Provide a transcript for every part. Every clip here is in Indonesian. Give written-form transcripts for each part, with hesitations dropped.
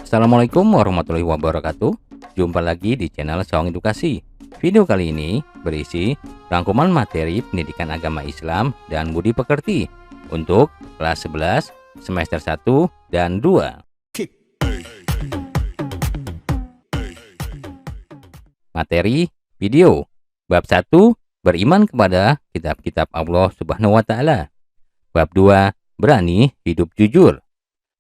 Assalamualaikum warahmatullahi wabarakatuh. Jumpa lagi di channel Saung Edukasi. Video kali ini berisi rangkuman materi pendidikan agama Islam dan budi pekerti untuk kelas 11 semester 1 dan 2. Materi video. Bab 1, beriman kepada kitab-kitab Allah Subhanahu wa taala. Bab 2, berani hidup jujur.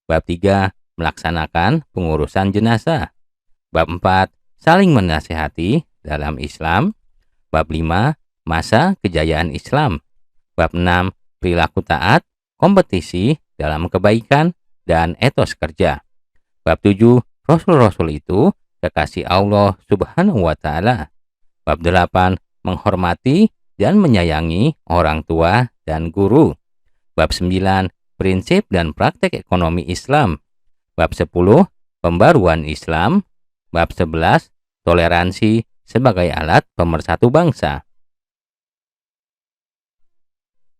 Bab 3, melaksanakan pengurusan jenazah. Bab 4, saling menasihati dalam Islam. Bab 5, masa kejayaan Islam. Bab 6, perilaku taat, kompetisi dalam kebaikan, dan etos kerja. Bab 7, Rasul-Rasul itu kekasih Allah Subhanahu wa ta'ala. Bab 8, menghormati dan menyayangi orang tua dan guru. Bab 9, prinsip dan praktek ekonomi Islam. Bab 10, pembaruan Islam. Bab 11, toleransi sebagai alat pemersatu bangsa.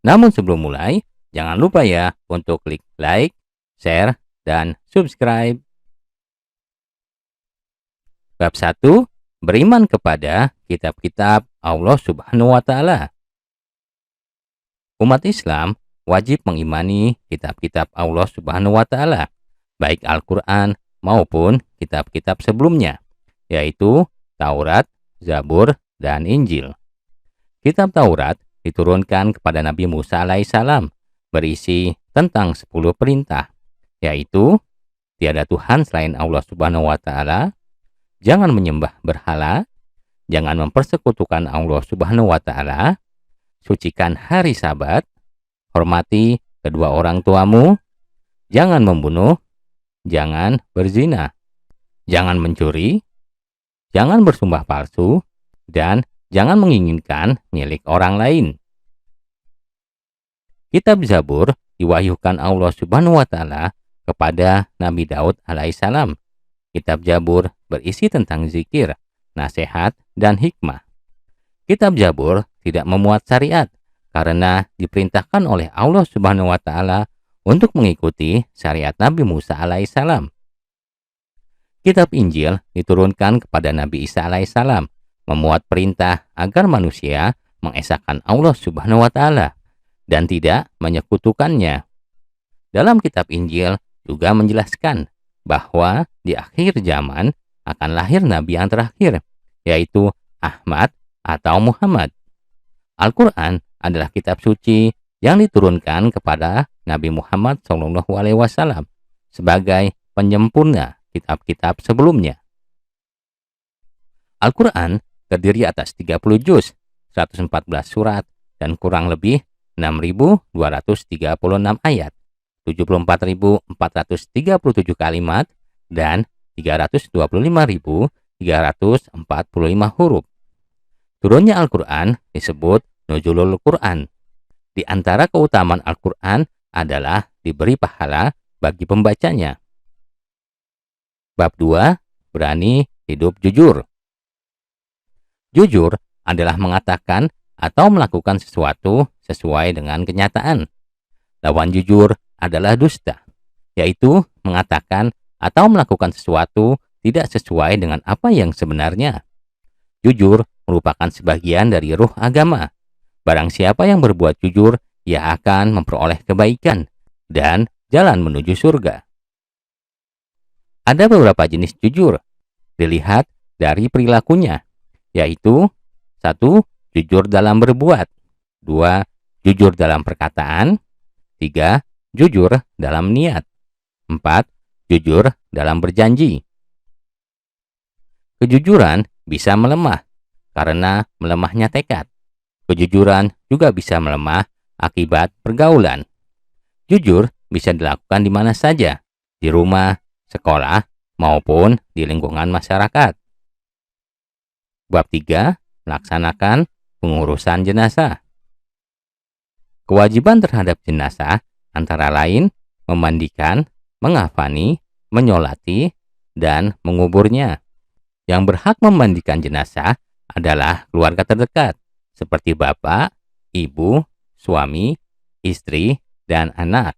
Namun sebelum mulai, jangan lupa ya untuk klik like, share, dan subscribe. Bab 1, beriman kepada kitab-kitab Allah Subhanahu wa ta'ala. Umat Islam wajib mengimani kitab-kitab Allah Subhanahu wa ta'ala, baik Al-Quran maupun kitab-kitab sebelumnya, yaitu Taurat, Zabur, dan Injil. Kitab Taurat diturunkan kepada Nabi Musa alaihissalam, berisi tentang 10 perintah, yaitu tiada Tuhan selain Allah Subhanahu wa ta'ala, jangan menyembah berhala, jangan mempersekutukan Allah Subhanahu wa ta'ala, sucikan hari Sabat, hormati kedua orang tuamu, jangan membunuh, jangan berzina, jangan mencuri, jangan bersumpah palsu, dan jangan menginginkan milik orang lain. Kitab Zabur diwahyukan Allah Subhanahu wa ta'ala kepada Nabi Daud alaihissalam. Kitab Zabur berisi tentang zikir, nasihat, dan hikmah. Kitab Zabur tidak memuat syariat karena diperintahkan oleh Allah Subhanahu wa ta'ala untuk mengikuti syariat Nabi Musa alaihissalam. Kitab Injil diturunkan kepada Nabi Isa alaihissalam, memuat perintah agar manusia mengesahkan Allah Subhanahu wa ta'ala dan tidak menyekutukannya. Dalam kitab Injil juga menjelaskan bahwa di akhir zaman akan lahir nabi yang terakhir, yaitu Ahmad atau Muhammad. Al-Quran adalah kitab suci yang diturunkan kepada Nabi Muhammad SAW sebagai penyempurna kitab-kitab sebelumnya. Al-Quran terdiri atas 30 juz, 114 surat, dan kurang lebih 6.236 ayat, 74.437 kalimat, dan 325.345 huruf. Turunnya Al-Quran disebut Nuzulul Quran. Di antara keutamaan Al-Quran adalah diberi pahala bagi pembacanya. Bab 2, berani hidup jujur. Jujur adalah mengatakan atau melakukan sesuatu sesuai dengan kenyataan. Lawan jujur adalah dusta, yaitu mengatakan atau melakukan sesuatu tidak sesuai dengan apa yang sebenarnya. Jujur merupakan sebagian dari ruh agama. Barang siapa yang berbuat jujur, ia akan memperoleh kebaikan dan jalan menuju surga. Ada beberapa jenis jujur, dilihat dari perilakunya, yaitu 1. Jujur dalam berbuat, 2. Jujur dalam perkataan, 3. Jujur dalam niat, 4. Jujur dalam berjanji. Kejujuran bisa melemah karena melemahnya tekad. Kejujuran juga bisa melemah akibat pergaulan. Jujur bisa dilakukan di mana saja, di rumah, sekolah, maupun di lingkungan masyarakat. Bab 3, melaksanakan pengurusan jenazah. Kewajiban terhadap jenazah antara lain memandikan, mengafani, menyolati, dan menguburnya. Yang berhak memandikan jenazah adalah keluarga terdekat, seperti bapak, ibu, suami, istri, dan anak.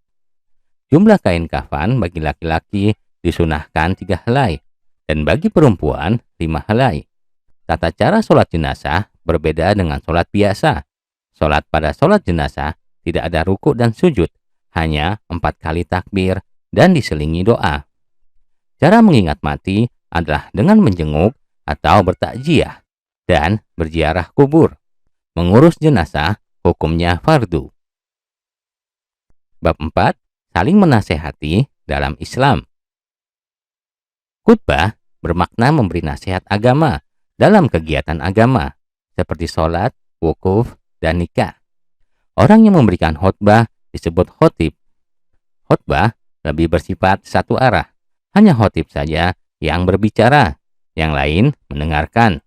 Jumlah kain kafan bagi laki-laki disunahkan 3 helai, dan bagi perempuan 5 helai. Tata cara sholat jenazah berbeda dengan sholat biasa. Sholat pada sholat jenazah tidak ada ruku dan sujud, hanya 4 kali takbir dan diselingi doa. Cara mengingat mati adalah dengan menjenguk atau bertakziah dan berziarah kubur. Mengurus jenazah hukumnya fardu. Bab 4. Saling menasehati dalam Islam. Khutbah bermakna memberi nasihat agama dalam kegiatan agama, seperti sholat, wukuf, dan nikah. Orang yang memberikan khutbah disebut khotib. Khutbah lebih bersifat satu arah. Hanya khotib saja yang berbicara, yang lain mendengarkan.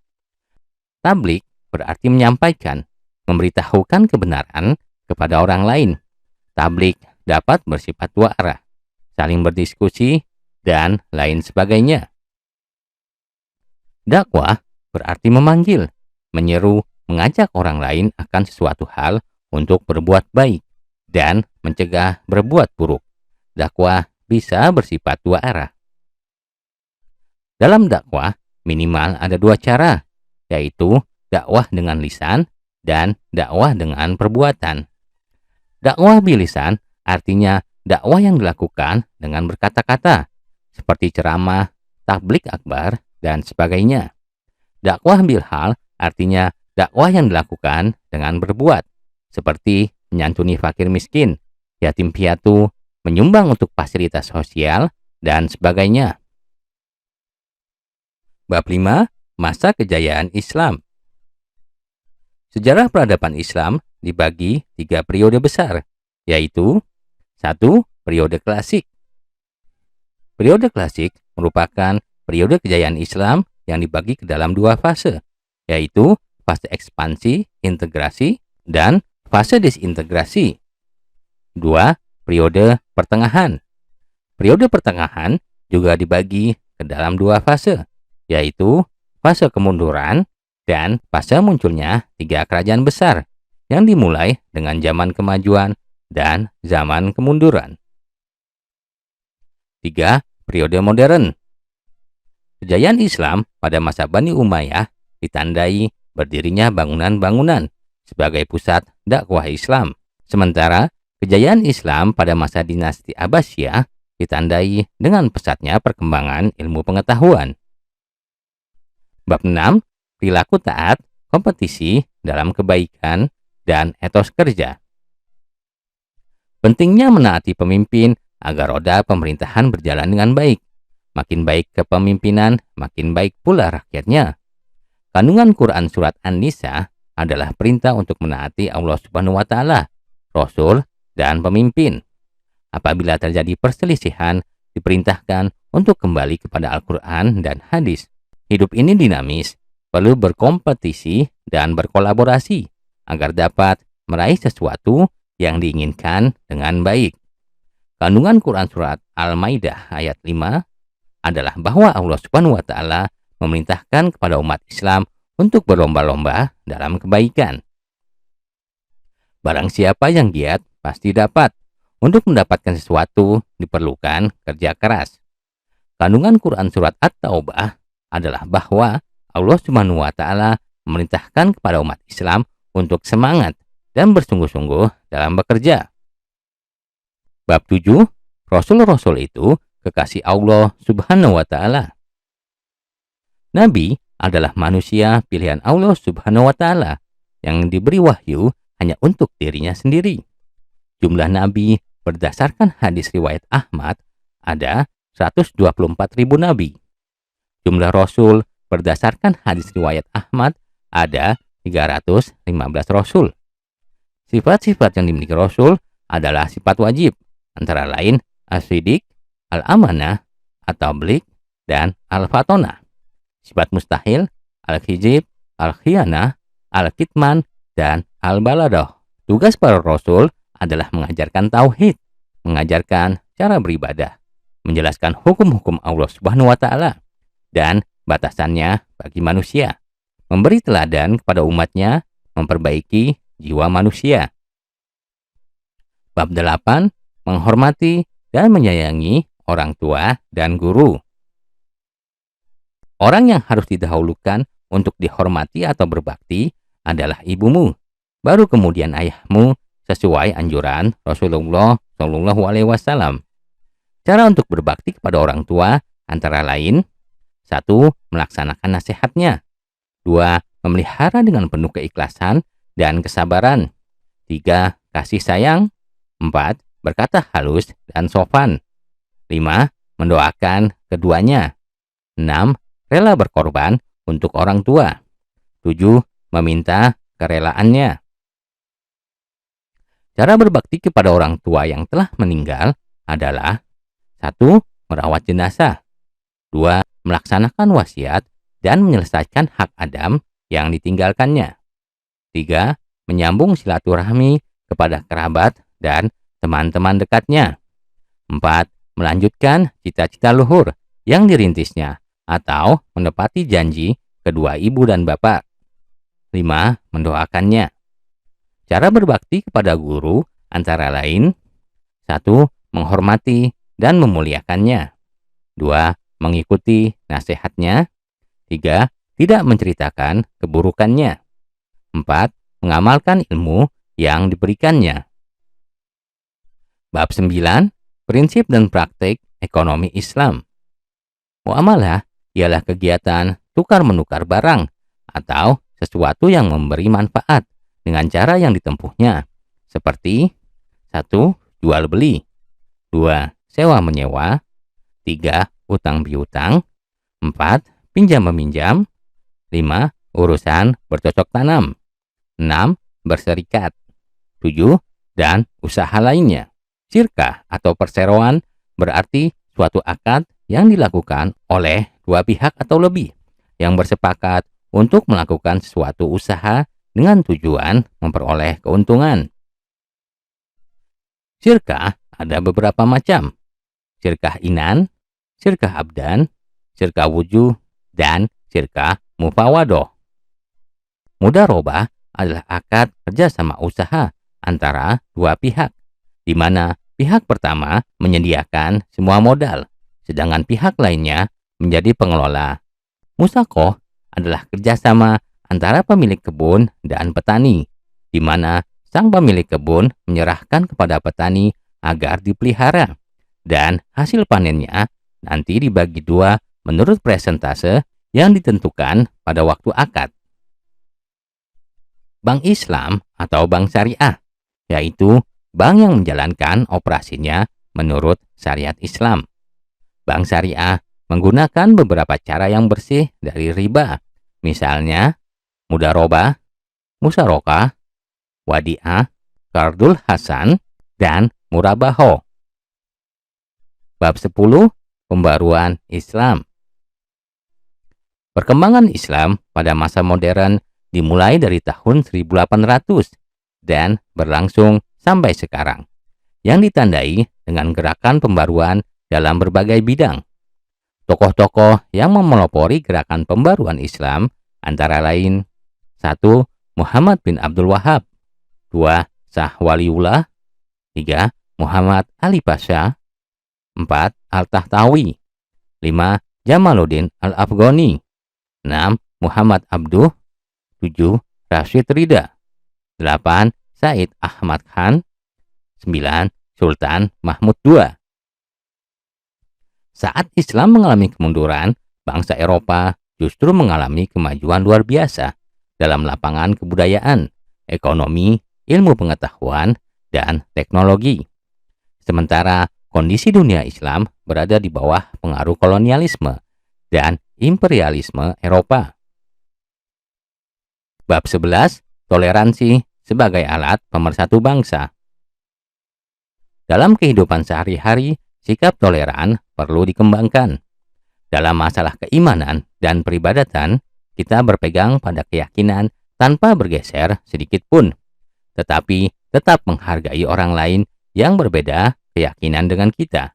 Tablik berarti menyampaikan, memberitahukan kebenaran kepada orang lain. Tablik dapat bersifat dua arah, saling berdiskusi, dan lain sebagainya. Dakwah berarti memanggil, menyeru, mengajak orang lain akan sesuatu hal untuk berbuat baik, dan mencegah berbuat buruk. Dakwah bisa bersifat dua arah. Dalam dakwah, minimal ada 2 cara, yaitu dakwah dengan lisan dan dakwah dengan perbuatan. Dakwah bilisan artinya dakwah yang dilakukan dengan berkata-kata, seperti ceramah, tablik akbar, dan sebagainya. Dakwah bilhal artinya dakwah yang dilakukan dengan berbuat, seperti menyantuni fakir miskin, yatim piatu, menyumbang untuk fasilitas sosial, dan sebagainya. Bab 5. Masa kejayaan Islam. Sejarah peradaban Islam dibagi 3 periode besar, yaitu 1. Periode klasik. Periode klasik merupakan periode kejayaan Islam yang dibagi ke dalam 2 fase, yaitu fase ekspansi, integrasi, dan fase disintegrasi. 2. Periode pertengahan. Periode pertengahan juga dibagi ke dalam 2 fase, yaitu fase kemunduran dan fase munculnya 3 kerajaan besar yang dimulai dengan zaman kemajuan dan zaman kemunduran. 3. Periode modern. Kejayaan Islam pada masa Bani Umayyah ditandai berdirinya bangunan-bangunan sebagai pusat dakwah Islam. Sementara kejayaan Islam pada masa dinasti Abbasiyah ditandai dengan pesatnya perkembangan ilmu pengetahuan. Bab 6. Perilaku taat, kompetisi dalam kebaikan, dan etos kerja. Pentingnya menaati pemimpin agar roda pemerintahan berjalan dengan baik. Makin baik kepemimpinan, makin baik pula rakyatnya. Kandungan Quran Surat An-Nisa adalah perintah untuk menaati Allah Subhanahu wa Ta'ala, Rasul, dan pemimpin. Apabila terjadi perselisihan, diperintahkan untuk kembali kepada Al-Quran dan hadis. Hidup ini dinamis, perlu berkompetisi dan berkolaborasi agar dapat meraih sesuatu yang diinginkan dengan baik. Kandungan Quran Surat Al-Maidah ayat 5 adalah bahwa Allah Subhanahu wa Ta'ala memerintahkan kepada umat Islam untuk berlomba-lomba dalam kebaikan. Barang siapa yang giat pasti dapat. Untuk mendapatkan sesuatu diperlukan kerja keras. Kandungan Quran Surat At-Taubah adalah bahwa Allah Subhanahu wa Ta'ala memerintahkan kepada umat Islam untuk semangat dan bersungguh-sungguh dalam bekerja. Bab 7. Rasul-rasul itu kekasih Allah Subhanahu wa Ta'ala. Nabi adalah manusia pilihan Allah Subhanahu wa Ta'ala yang diberi wahyu hanya untuk dirinya sendiri. Jumlah nabi berdasarkan hadis riwayat Ahmad ada 124.000 nabi. Jumlah rasul berdasarkan hadis riwayat Ahmad ada 315 rasul. Sifat-sifat yang dimiliki rasul adalah sifat wajib, antara lain as-sidiq, al-amanah, at-tabligh, dan al-fatonah. Sifat mustahil al-khizib, al-khianah, al-kitman, dan al-baladah. Tugas para rasul adalah mengajarkan tauhid, mengajarkan cara beribadah, menjelaskan hukum-hukum Allah Subhanahu wa Ta'ala dan batasannya bagi manusia, memberi teladan kepada umatnya, memperbaiki jiwa manusia. Bab 8. Menghormati dan menyayangi orang tua dan guru. Orang yang harus didahulukan untuk dihormati atau berbakti adalah ibumu, baru kemudian ayahmu sesuai anjuran Rasulullah Shallallahu Alaihi Wasallam. Cara untuk berbakti kepada orang tua antara lain: 1. Melaksanakan nasihatnya. 2. Memelihara dengan penuh keikhlasan dan kesabaran. 3. Kasih sayang. 4. Berkata halus dan sopan. 5. Mendoakan keduanya. 6. Rela berkorban untuk orang tua. 7. Meminta kerelaannya. Cara berbakti kepada orang tua yang telah meninggal adalah: 1. Merawat jenazah. 2. Melaksanakan wasiat dan menyelesaikan hak Adam yang ditinggalkannya. 3. Menyambung silaturahmi kepada kerabat dan teman-teman dekatnya. 4. Melanjutkan cita-cita luhur yang dirintisnya atau menepati janji kedua ibu dan bapak. 5. Mendoakannya. Cara berbakti kepada guru antara lain: 1. Menghormati dan memuliakannya. 2. Mengikuti nasihatnya. 3. Tidak menceritakan keburukannya. 4. Mengamalkan ilmu yang diberikannya. Bab 9. Prinsip dan praktik ekonomi Islam. Muamalah ialah kegiatan tukar-menukar barang atau sesuatu yang memberi manfaat dengan cara yang ditempuhnya, seperti: 1. Jual beli. 2. Sewa menyewa. 3. Utang piutang. 4. Pinjam meminjam. 5. Urusan bercocok tanam. 6. Berserikat. 7. Dan usaha lainnya. Syirkah atau perseroan berarti suatu akad yang dilakukan oleh dua pihak atau lebih yang bersepakat untuk melakukan suatu usaha dengan tujuan memperoleh keuntungan. Syirkah ada beberapa macam: syirkah inan, syirkah abdan, syirkah wujuh, dan syirkah mufawadoh. Mudharabah adalah akad kerjasama usaha antara dua pihak, di mana pihak pertama menyediakan semua modal, sedangkan pihak lainnya menjadi pengelola. Musaqah adalah kerjasama antara pemilik kebun dan petani, di mana sang pemilik kebun menyerahkan kepada petani agar dipelihara, dan hasil panennya nanti dibagi dua menurut persentase yang ditentukan pada waktu akad. Bank Islam atau bank syariah, yaitu bank yang menjalankan operasinya menurut syariat Islam. Bank syariah menggunakan beberapa cara yang bersih dari riba, misalnya mudharabah, musyarakah, wadi'ah, qardul hasan, dan murabaho. Bab 10. Pembaruan Islam. Perkembangan Islam pada masa modern dimulai dari tahun 1800 dan berlangsung sampai sekarang, yang ditandai dengan gerakan pembaruan dalam berbagai bidang. Tokoh-tokoh yang memelopori gerakan pembaruan Islam antara lain: 1. Muhammad bin Abdul Wahab. 2. Shah Waliullah. 3. Muhammad Ali Pasha. 4. Al-Tahtawi. 5. Jamaluddin Al-Afghani. 6. Muhammad Abduh. 7. Rashid Rida. 8. Said Ahmad Khan. 9. Sultan Mahmud II. Saat Islam mengalami kemunduran, bangsa Eropa justru mengalami kemajuan luar biasa dalam lapangan kebudayaan, ekonomi, ilmu pengetahuan, dan teknologi. Sementara kondisi dunia Islam berada di bawah pengaruh kolonialisme dan imperialisme Eropa. Bab 11. Toleransi sebagai alat pemersatu bangsa. Dalam kehidupan sehari-hari, sikap toleran perlu dikembangkan. Dalam masalah keimanan dan peribadatan, kita berpegang pada keyakinan tanpa bergeser sedikit pun, tetapi tetap menghargai orang lain yang berbeda keyakinan dengan kita.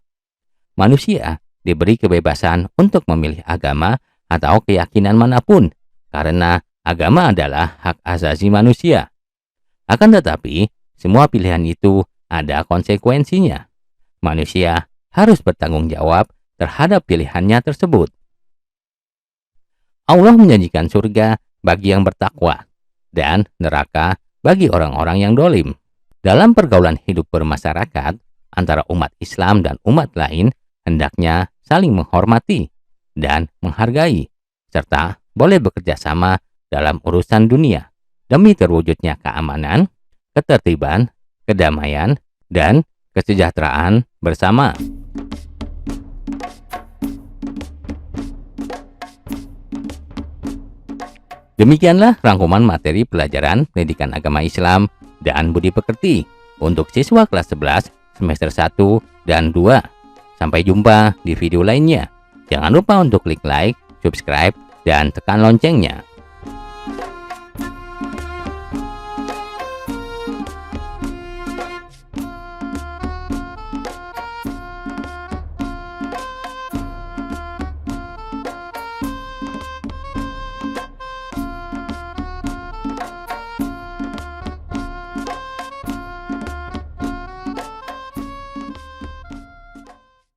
Manusia diberi kebebasan untuk memilih agama atau keyakinan manapun, karena agama adalah hak asasi manusia. Akan tetapi, semua pilihan itu ada konsekuensinya. Manusia harus bertanggung jawab terhadap pilihannya tersebut. Allah menjanjikan surga bagi yang bertakwa dan neraka bagi orang-orang yang dolim. Dalam pergaulan hidup bermasyarakat antara umat Islam dan umat lain, hendaknya saling menghormati dan menghargai, serta boleh bekerja sama dalam urusan dunia demi terwujudnya keamanan, ketertiban, kedamaian, dan kesejahteraan bersama. Demikianlah rangkuman materi pelajaran pendidikan agama Islam dan budi pekerti untuk siswa kelas 11 semester 1 dan 2. Sampai jumpa di video lainnya. Jangan lupa untuk klik like, subscribe, dan tekan loncengnya.